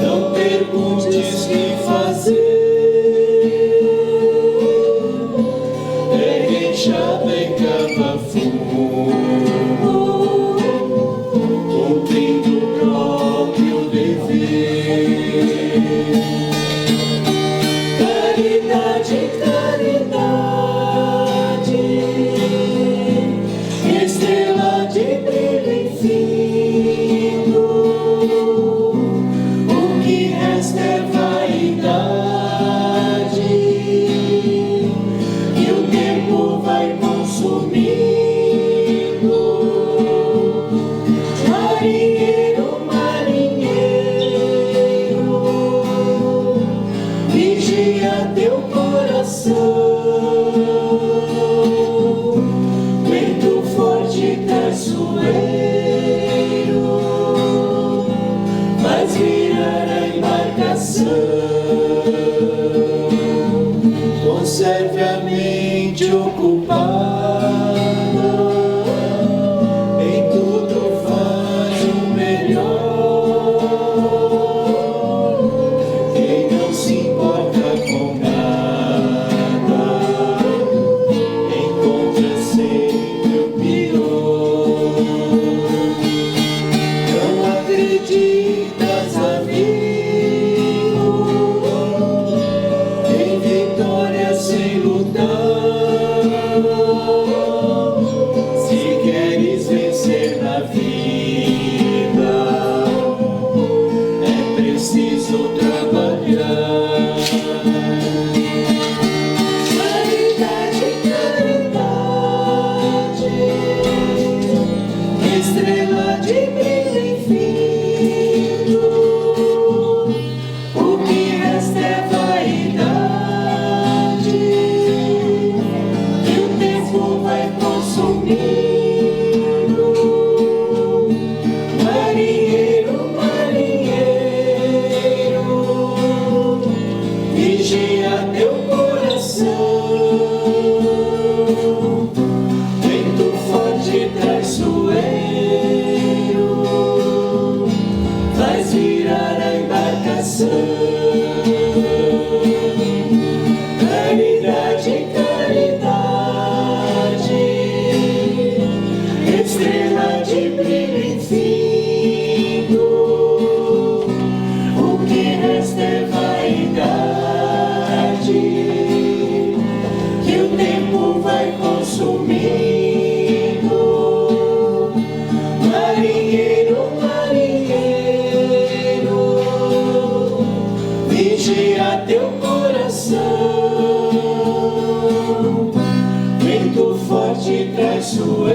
Não pergunte coração. Conserve a mente ocupada, em tudo faz o melhor. Quem não se importa com nada, encontra sempre o pior. Não acreditas, amigo, em vitória sem lutar. Se queres vencer na vida, é preciso trabalhar. Caridade, caridade, estrela de brilho infinito. O que resta é vaidade, e o tempo vai consumindo. Marinheiro, marinheiro, vigia teu coração. Vento forte traiçoeiro faz virar a embarcação. Caridade, caridade, estrela de brilho infinito. O que resta é vaidade, que o tempo vai consumindo. Marinheiro, marinheiro, vigia teu coração. Vento forte traiçoeiro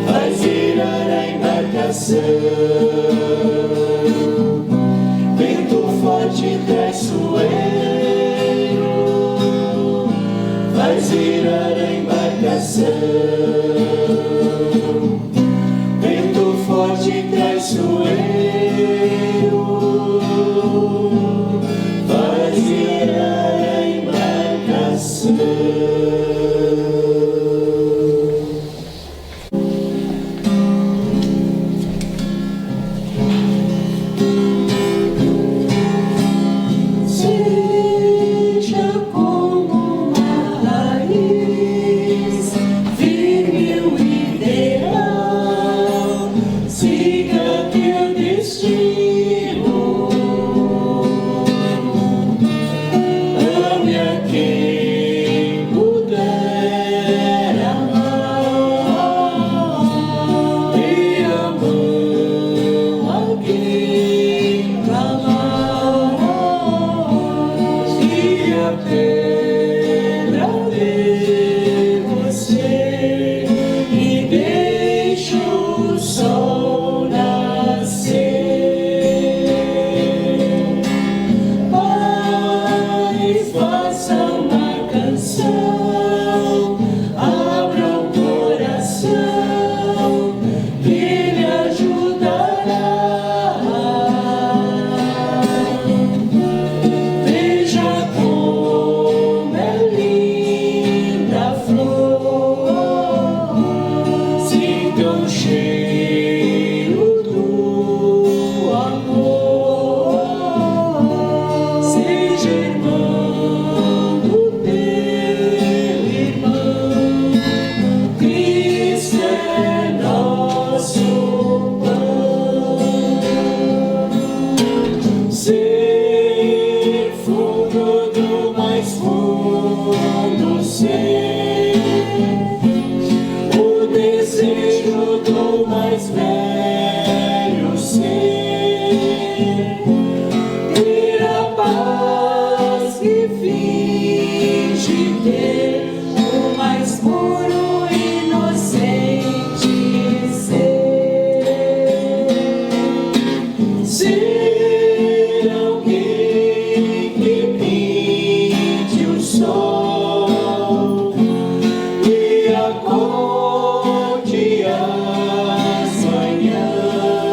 faz virar a embarcação. Vento forte traiçoeiro faz virar a embarcação. Vento forte traiçoeiro faz virar a embarcação. Seja como uma raiz, firme o ideal, siga teu destino. Ame a quem puder amar, e a mão a quem clamar. Se a pedra de você e deixa o sol nascer, pare e faça uma canção, abra o coração, que ele ajudará. Veja como é linda a flor, sinta o cheiro do amor. Seja irmão do teu irmão, Cristo é nosso pão. Ser fundo do mais fundo ser, o desejo do mais velho ser, ter a paz que finge ter, o mais puro e inocente ser. Ser alguém que pinte o sol e acorde as manhãs,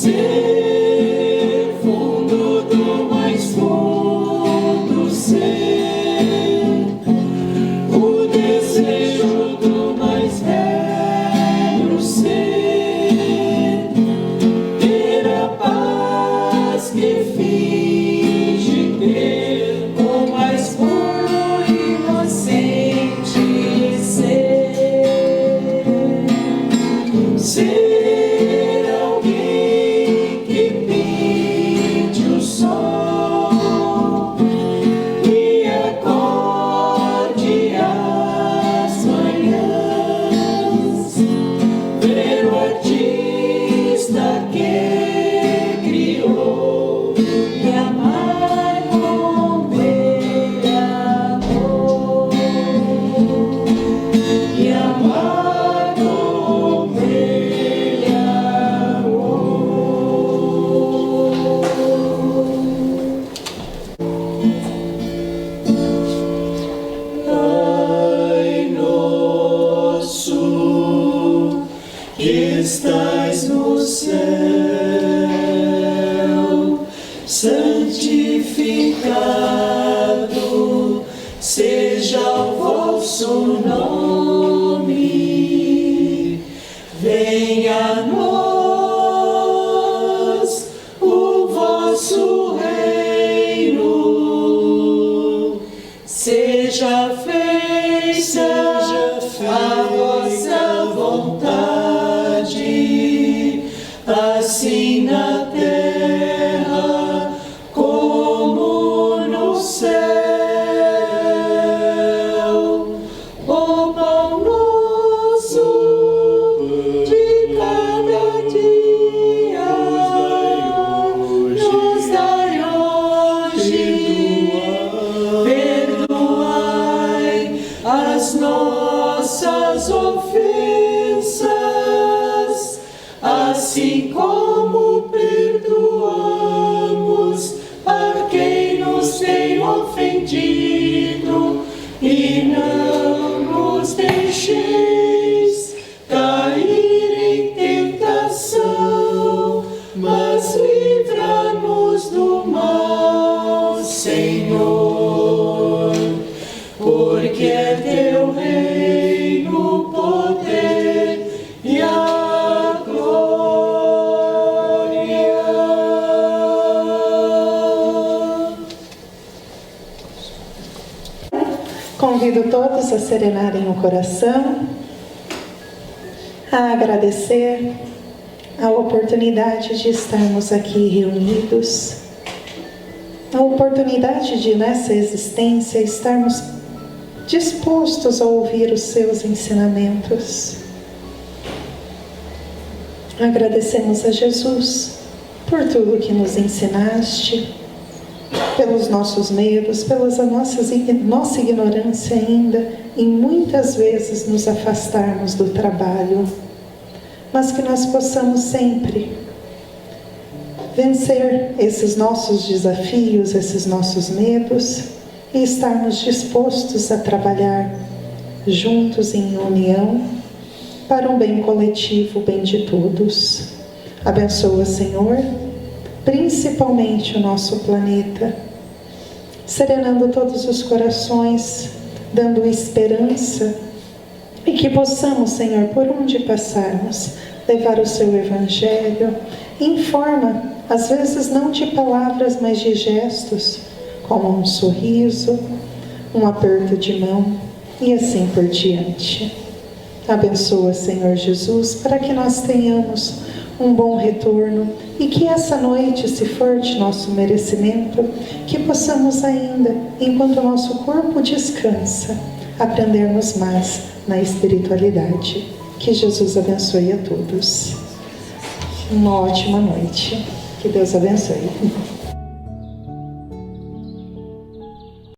ser fundo do mais fundo, ser o desejo do mais velho ser, ter a paz que finge ter, o mais puro e inocente ser alguém que pinte o sol e acorde as manhãs, ver o artista que criou e amar como ele amou, e amar como ele amou. Pai nosso que estais no céu, santificado seja o vosso nome, venha a nós o vosso reino, seja feita a vossa vontade, assim na terra como no céu. O pão nosso de cada dia nos dai hoje, perdoai as nossas ofensas, assim como perdoamos a quem nos tem ofendido, e não nos deixeis cair em tentação, mas livra-nos do mal, Senhor, porque é teu reino, o poder e a glória. Convido todos a serenarem o coração, a agradecer a oportunidade de estarmos aqui reunidos, a oportunidade de, nessa existência, estarmos dispostos a ouvir os seus ensinamentos. Agradecemos a Jesus por tudo que nos ensinaste, pelos nossos medos, pela nossa ignorância ainda, em muitas vezes nos afastarmos do trabalho, mas que nós possamos sempre vencer esses nossos desafios, esses nossos medos, e estarmos dispostos a trabalhar juntos em união para um bem coletivo, o bem de todos. Abençoa, Senhor, principalmente o nosso planeta, serenando todos os corações, dando esperança, e que possamos, Senhor, por onde passarmos, levar o seu Evangelho em forma, às vezes não de palavras, mas de gestos, como um sorriso, um aperto de mão e assim por diante. Abençoa, Senhor Jesus, para que nós tenhamos um bom retorno e que essa noite, se for de nosso merecimento, que possamos ainda, enquanto o nosso corpo descansa, aprendermos mais na espiritualidade. Que Jesus abençoe a todos. Uma ótima noite. Que Deus abençoe.